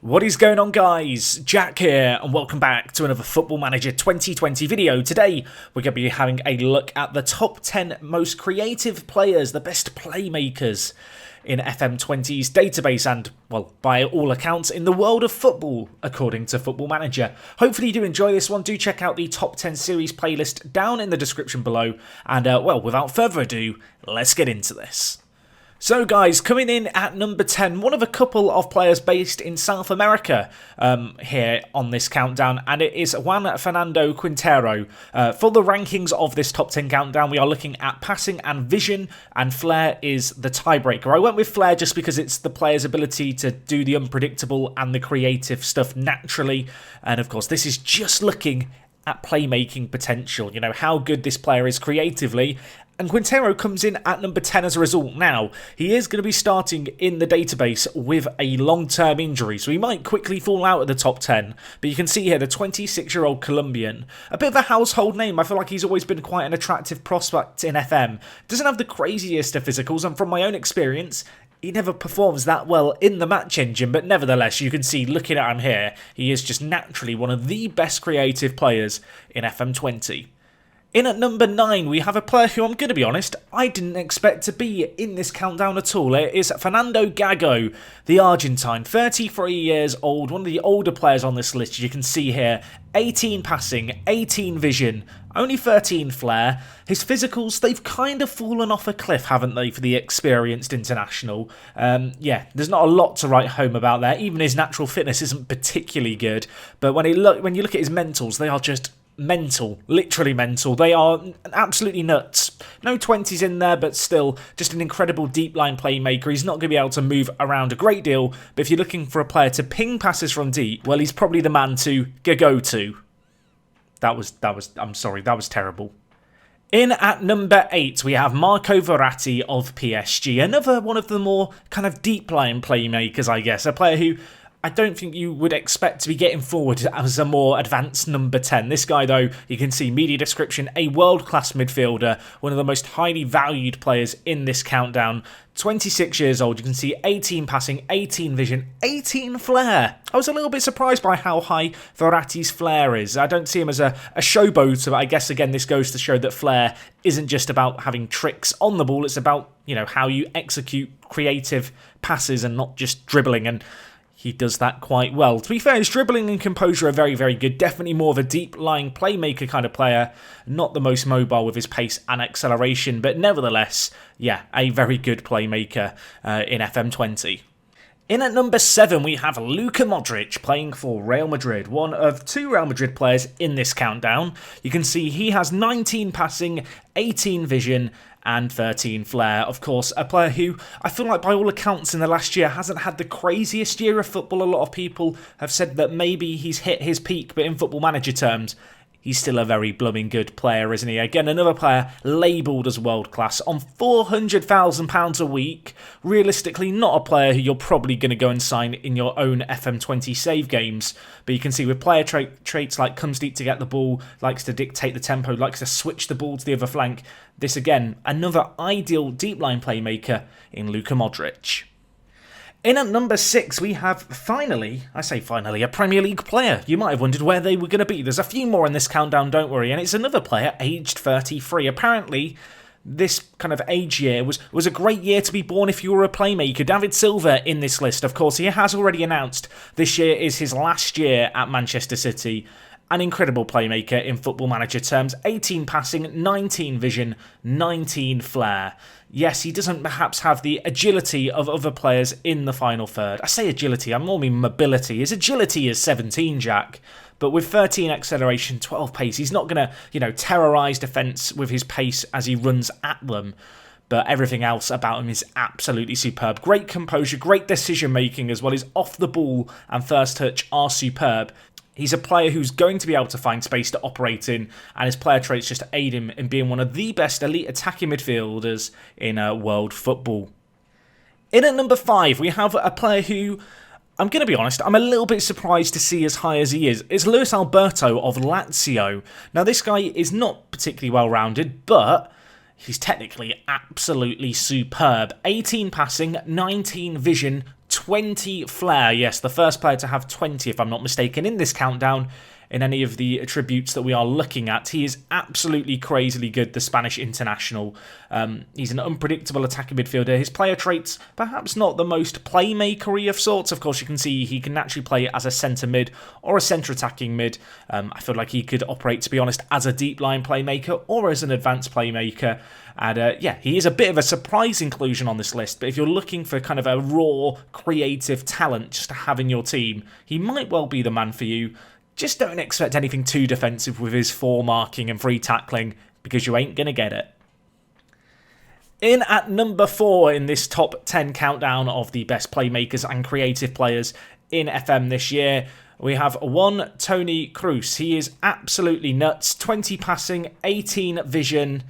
What is going on, guys? Jack here and welcome back to another Football Manager 2020 video. Today we're going to be having a look at the top 10 most creative players, the best playmakers in FM20's database and, well, by all accounts, in the world of football, according to Football Manager. Hopefully you do enjoy this one. Do check out the top 10 series playlist down in the description below. And, well, without further ado, let's get into this. So guys, coming in at number 10, one of a couple of players based in South America here on this countdown, and it is Fernando Quintero. For the rankings of this top 10 countdown, we are looking at passing and vision, and Flair is the tiebreaker. I went with Flair just because it's the player's ability to do the unpredictable and the creative stuff naturally, and of course this is just looking at playmaking potential, you know, how good this player is creatively. And Quintero comes in at number 10 as a result. Now, he is going to be starting in the database with a long-term injury, so he might quickly fall out of the top 10. But you can see here the 26-year-old Colombian, a bit of a household name. I feel like he's always been quite an attractive prospect in FM. Doesn't have the craziest of physicals, and from my own experience, he never performs that well in the match engine, but nevertheless, you can see, looking at him here, he is just naturally one of the best creative players in FM20. In at number 9, we have a player who, I'm going to be honest, I didn't expect to be in this countdown at all. It is Fernando Gago, the Argentine, 33 years old, one of the older players on this list. You can see here, 18 passing, 18 vision, only 13 flair. His physicals, they've kind of fallen off a cliff, haven't they, for the experienced international? Yeah, there's not a lot to write home about there. Even his natural fitness isn't particularly good. But when you look at his mentals, they are just mental, literally mental. They are absolutely nuts. No 20s in there, but still just an incredible deep line playmaker. He's not going to be able to move around a great deal, but if you're looking for a player to ping passes from deep, well, he's probably the man to go to. I'm sorry, that was terrible. In at number 8, we have Marco Verratti of PSG. Another one of the more kind of deep line playmakers, I guess. A player who I don't think you would expect to be getting forward as a more advanced number 10. This guy, though, you can see media description, a world-class midfielder, one of the most highly valued players in this countdown. 26 years old, you can see 18 passing, 18 vision, 18 flair. I was a little bit surprised by how high Verratti's flair is. I don't see him as a showboat, but I guess, again, this goes to show that flair isn't just about having tricks on the ball. It's about, you know, how you execute creative passes and not just dribbling, and he does that quite well. To be fair, his dribbling and composure are very, very good. Definitely more of a deep-lying playmaker kind of player. Not the most mobile with his pace and acceleration, but nevertheless, yeah, a very good playmaker in FM20. In at number 7, we have Luka Modric playing for Real Madrid, one of 2 Real Madrid players in this countdown. You can see he has 19 passing, 18 vision, and 13 flair. Of course, a player who I feel like by all accounts in the last year hasn't had the craziest year of football. A lot of people have said that maybe he's hit his peak, but in Football Manager terms, he's still a very blooming good player, isn't he? Again, another player labelled as world-class on £400,000 a week. Realistically, not a player who you're probably going to go and sign in your own FM20 save games. But you can see with player traits like comes deep to get the ball, likes to dictate the tempo, likes to switch the ball to the other flank. This, again, another ideal deep-line playmaker in Luka Modric. In at number 6, we have finally, a Premier League player. You might have wondered where they were going to be. There's a few more in this countdown, don't worry. And it's another player, aged 33. Apparently, this kind of age year was a great year to be born if you were a playmaker. David Silva in this list, of course, he has already announced this year is his last year at Manchester City. An incredible playmaker in Football Manager terms. 18 passing, 19 vision, 19 flair. Yes, he doesn't perhaps have the agility of other players in the final third. I say agility, I more mean mobility. His agility is 17, Jack. But with 13 acceleration, 12 pace, he's not going to, terrorise defence with his pace as he runs at them. But everything else about him is absolutely superb. Great composure, great decision making as well. His off the ball and first touch are superb. He's a player who's going to be able to find space to operate in, and his player traits just aid him in being one of the best elite attacking midfielders in world football. In at number 5, we have a player who, I'm going to be honest, I'm a little bit surprised to see as high as he is. It's Luis Alberto of Lazio. Now, this guy is not particularly well-rounded, but he's technically absolutely superb. 18 passing, 19 vision, 20 Flair. Yes, the first player to have 20, if I'm not mistaken, in this countdown in any of the attributes that we are looking at. He is absolutely crazily good, the Spanish international. He's an unpredictable attacking midfielder. His player traits, perhaps not the most playmaker-y of sorts. Of course, you can see he can actually play as a centre mid or a centre attacking mid. I feel like he could operate, to be honest, as a deep line playmaker or as an advanced playmaker. And yeah, he is a bit of a surprise inclusion on this list, but if you're looking for kind of a raw, creative talent just to have in your team, he might well be the man for you. Just don't expect anything too defensive with his foremarking and free tackling, because you ain't going to get it. In at number 4 in this top 10 countdown of the best playmakers and creative players in FM this year, we have one Toni Kroos. He is absolutely nuts. 20 passing, 18 vision.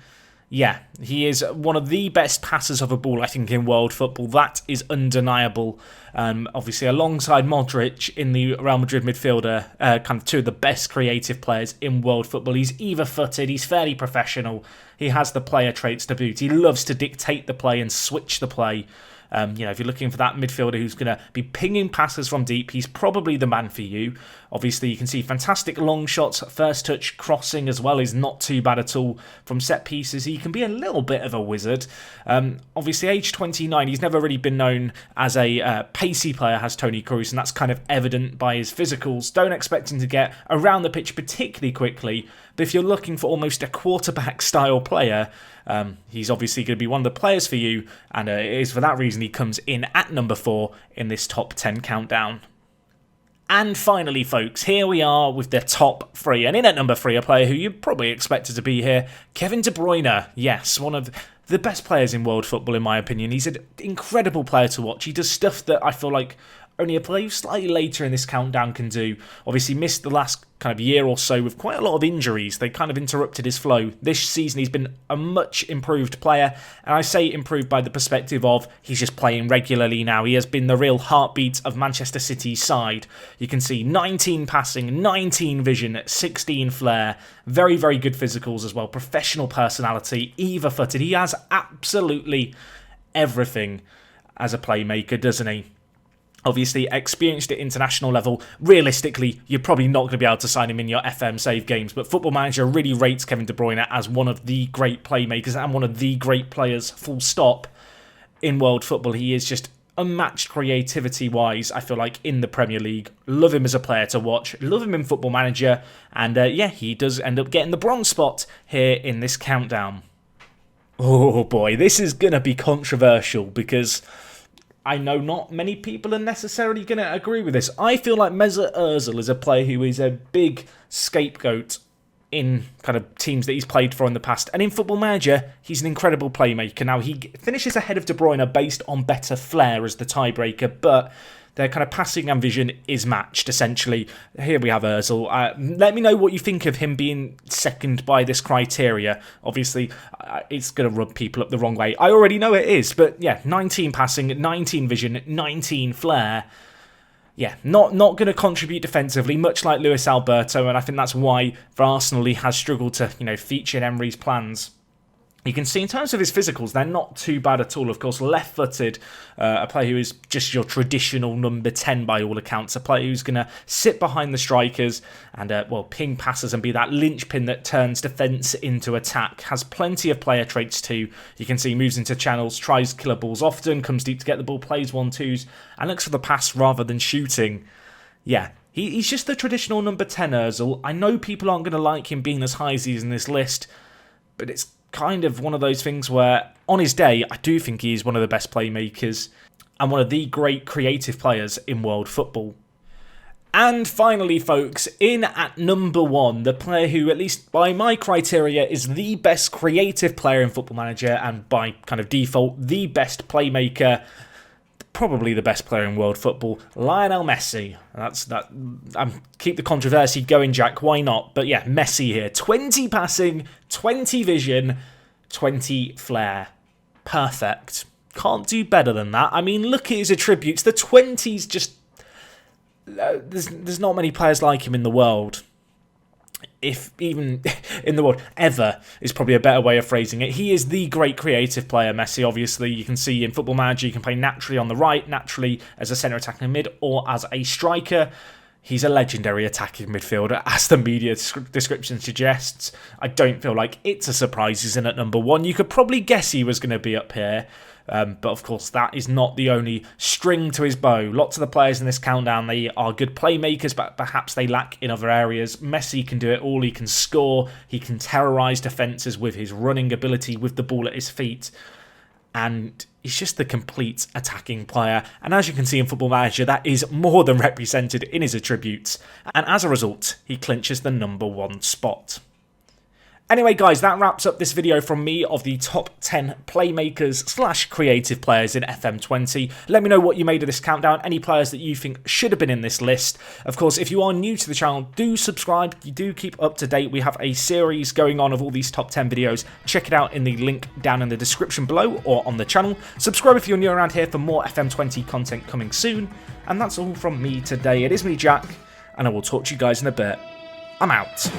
Yeah, he is one of the best passers of a ball, I think, in world football. That is undeniable. Obviously, alongside Modric in the Real Madrid midfielder, kind of two of the best creative players in world football. He's either-footed, he's fairly professional, he has the player traits to boot. He loves to dictate the play and switch the play. If you're looking for that midfielder who's going to be pinging passes from deep, he's probably the man for you. Obviously, you can see fantastic long shots, first touch, crossing as well is not too bad at all. From set pieces, he can be a little bit of a wizard. Obviously, age 29, he's never really been known as a pacey player, has Toni Kroos, and that's kind of evident by his physicals. Don't expect him to get around the pitch particularly quickly, but if you're looking for almost a quarterback-style player, he's obviously going to be one of the players for you, and it is for that reason he comes in at number 4 in this top 10 countdown. And finally, folks, here we are with the top 3. And in at number 3, a player who you probably expected to be here, Kevin De Bruyne. Yes, one of the best players in world football, in my opinion. He's an incredible player to watch. He does stuff that I feel like only a player slightly later in this countdown can do. Obviously missed the last kind of year or so with quite a lot of injuries. They kind of interrupted his flow. This season he's been a much improved player, and I say improved by the perspective of he's just playing regularly now. He has been the real heartbeat of Manchester City's side. You can see 19 passing, 19 vision, 16 flair, very, very good physicals as well, professional personality, either-footed. He has absolutely everything as a playmaker, doesn't he? Obviously, experienced at international level. Realistically, you're probably not going to be able to sign him in your FM save games, but Football Manager really rates Kevin De Bruyne as one of the great playmakers and one of the great players, full stop, in world football. He is just unmatched creativity-wise, I feel like, in the Premier League. Love him as a player to watch. Love him in Football Manager. And yeah, he does end up getting the bronze spot here in this countdown. Oh boy, this is going to be controversial because I know not many people are necessarily going to agree with this. I feel like Mesut Ozil is a player who is a big scapegoat in kind of teams that he's played for in the past. And in Football Manager, he's an incredible playmaker. Now, he finishes ahead of De Bruyne based on better flair as the tiebreaker, but their kind of passing and vision is matched, essentially. Here we have Ozil. Let me know what you think of him being second by this criteria. Obviously, it's going to rub people up the wrong way. I already know it is, but yeah, 19 passing, 19 vision, 19 flair. Yeah, not going to contribute defensively, much like Luis Alberto, and I think that's why for Arsenal he has struggled to, feature in Emery's plans. You can see in terms of his physicals, they're not too bad at all. Of course, left-footed, a player who is just your traditional number 10 by all accounts. A player who's going to sit behind the strikers and, ping passes and be that linchpin that turns defence into attack. Has plenty of player traits too. You can see moves into channels, tries killer balls often, comes deep to get the ball, plays 1-2s, and looks for the pass rather than shooting. Yeah, he's just the traditional number 10 Ozil. I know people aren't going to like him being as high as he's in this list, but it's kind of one of those things where, on his day, I do think he's one of the best playmakers and one of the great creative players in world football. And finally, folks, in at number 1, the player who, at least by my criteria, is the best creative player in Football Manager and by kind of default, the best playmaker, probably the best player in world football, Lionel Messi. That's that. Keep the controversy going, Jack. Why not? But yeah, Messi here. 20 passing, 20 vision, 20 flair. Perfect. Can't do better than that. I mean, look at his attributes. The 20's just... There's not many players like him in the world. If even in the world. Ever is probably a better way of phrasing it. He is the great creative player, Messi. Obviously, you can see in Football Manager, you can play naturally on the right, naturally as a centre attacking mid, or as a striker. He's a legendary attacking midfielder, as the media description suggests. I don't feel like it's a surprise he's in at number 1. You could probably guess he was going to be up here. But of course, that is not the only string to his bow. Lots of the players in this countdown, they are good playmakers, but perhaps they lack in other areas. Messi can do it all. He can score. He can terrorise defences with his running ability, with the ball at his feet. And he's just the complete attacking player. And as you can see in Football Manager, that is more than represented in his attributes. And as a result, he clinches the number 1 spot. Anyway, guys, that wraps up this video from me of the top 10 playmakers / creative players in FM20. Let me know what you made of this countdown, any players that you think should have been in this list. Of course, if you are new to the channel, do subscribe. You do keep up to date. We have a series going on of all these top 10 videos. Check it out in the link down in the description below or on the channel. Subscribe if you're new around here for more FM20 content coming soon. And that's all from me today. It is me, Jack, and I will talk to you guys in a bit. I'm out.